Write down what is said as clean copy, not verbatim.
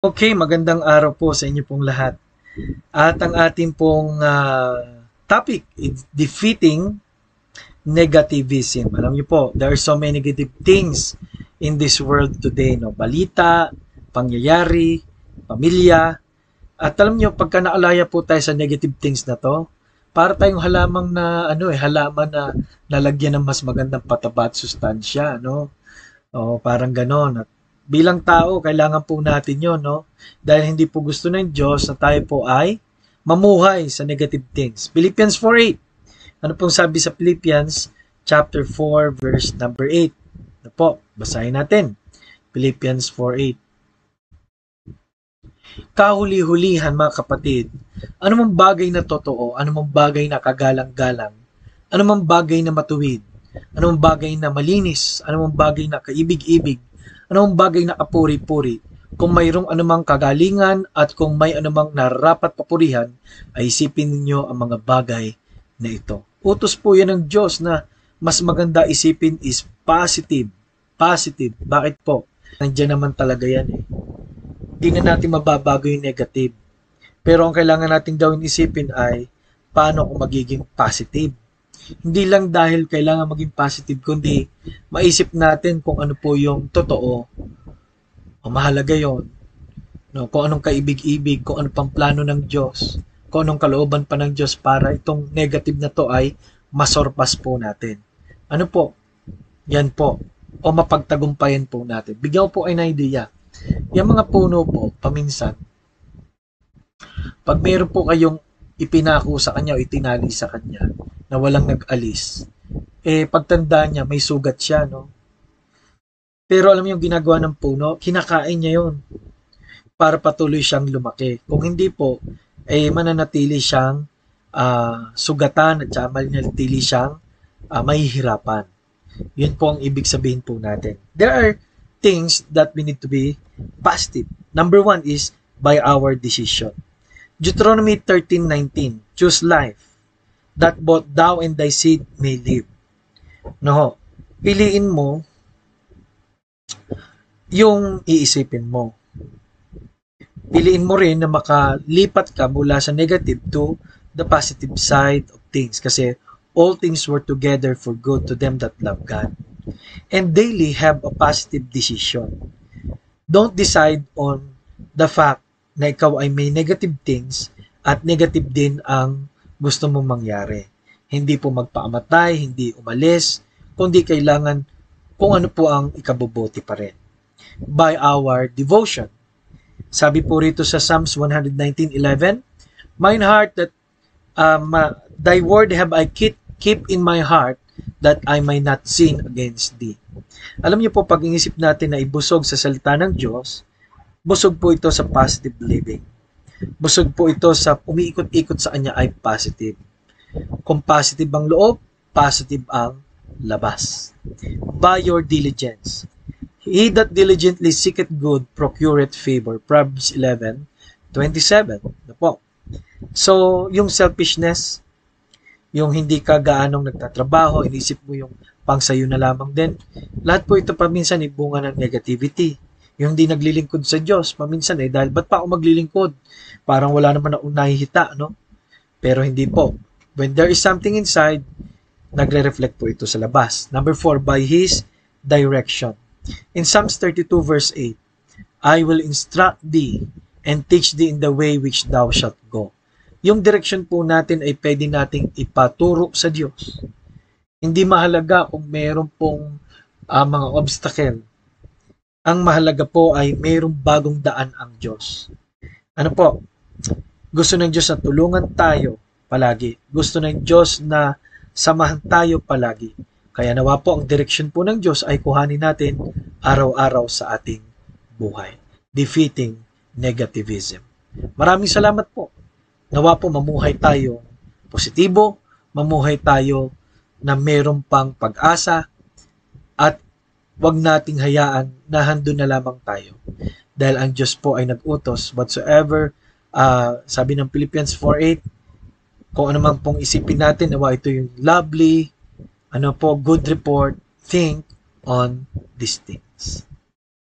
Okay, magandang araw po sa inyo pong lahat. At ang ating pong topic is defeating negativism. Alam niyo po, there are so many negative things in this world today, no? Balita, pangyayari, pamilya. At alam niyo, pagka naalaya po tayo sa negative things na to, para tayong halamang na halaman na nalagyan ng mas magandang pataba at sustansya, no? O parang ganon. At bilang tao, kailangan po natin yon, no? Dahil hindi po gusto ng Diyos na tayo po ay mamuhay sa negative things. Philippians 4:8. Ano pong sabi sa Philippians chapter 4 verse number 8? Ano po? Basahin natin. Philippians 4:8. Kahuli-hulihan mga kapatid, anumang bagay na totoo, anumang bagay na kagalang-galang, anumang bagay na matuwid, anumang bagay na malinis, anumang bagay na kaibig-ibig, anumang bagay na kapuri-puri, kung mayroong anumang kagalingan at kung may anumang nararapat papurihan, ay isipin ninyo ang mga bagay na ito. Utos po yan ng Diyos na mas maganda isipin is positive. Positive. Bakit po? Nandiyan naman talaga yan eh. Hindi na natin mababago yung negative. Pero ang kailangan natin gawin isipin ay paano kung magiging positive. Hindi lang dahil kailangan maging positive, kundi maisip natin kung ano po yung totoo. O mahalaga yon. No, kung anong kaibig-ibig, kung ano pang plano ng Diyos, kung anong kalooban pa ng Diyos para itong negative na to ay masorpas po natin. Ano po? Yan po. O mapagtagumpayan po natin. Bigyan po ay na idea. Yung mga puno po, paminsan, pag meron po kayong ipinako sa kanya o itinali sa kanya na walang nag-alis, pagtanda niya, may sugat siya, no? Pero alam mo yung ginagawa ng puno, kinakain niya yon para patuloy siyang lumaki. Kung hindi po, mananatili siyang sugatan at mananatili siyang mahihirapan. Yun po ang ibig sabihin po natin. There are things that we need to be positive. Number one is by our decision. Deuteronomy 13:19, choose life, that both thou and thy seed may live. No, piliin mo yung iisipin mo. Piliin mo rin na makalipat ka mula sa negative to the positive side of things kasi all things work together for good to them that love God. And daily have a positive decision. Don't decide on the fact na ikaw ay may negative things at negative din ang gusto mong mangyari. Hindi po magpaamatay, hindi umalis, kundi kailangan kung ano po ang ikabubuti pa rin. By our devotion. Sabi po rito sa Psalms 119:11, mine heart that thy word have I keep in my heart that I may not sin against thee. Alam niyo po, pag inisip natin na ibusog sa salita ng Diyos, busog po ito sa positive living. Busog po ito sa umiikot-ikot sa kanya ay positive. Kung positive ang loob, positive ang labas. By your diligence. He that diligently seeketh good procureth favor. Proverbs 11:27. Po. So, yung selfishness, yung hindi ka gaanong nagtatrabaho, inisip mo yung pang sayo na lamang din. Lahat po ito paminsan ay bunga ng negativity. Yung hindi naglilingkod sa Diyos, paminsan dahil ba't pa ako maglilingkod? Parang wala naman akong nahihita, no? Pero hindi po. When there is something inside, nagre-reflect po ito sa labas. Number 4, by His direction. In Psalms 32 verse 8, I will instruct thee and teach thee in the way which thou shalt go. Yung direction po natin ay pwede nating ipaturo sa Diyos. Hindi mahalaga kung meron pong mga obstacle. Ang mahalaga po ay mayroong bagong daan ang Diyos. Ano po? Gusto ng Diyos na tulungan tayo palagi. Gusto ng Diyos na samahan tayo palagi. Kaya nawa po ang direction po ng Diyos ay kuhanin natin araw-araw sa ating buhay. Defeating negativism. Maraming salamat po. Nawa po mamuhay tayo positibo, mamuhay tayo na mayroong pang pag-asa at wag nating hayaan na handun na lamang tayo. Dahil ang Diyos po ay nag-utos whatsoever, sabi ng Philippians 4:8, kung ano man pong isipin natin, nawa ito yung lovely, good report, think on these things.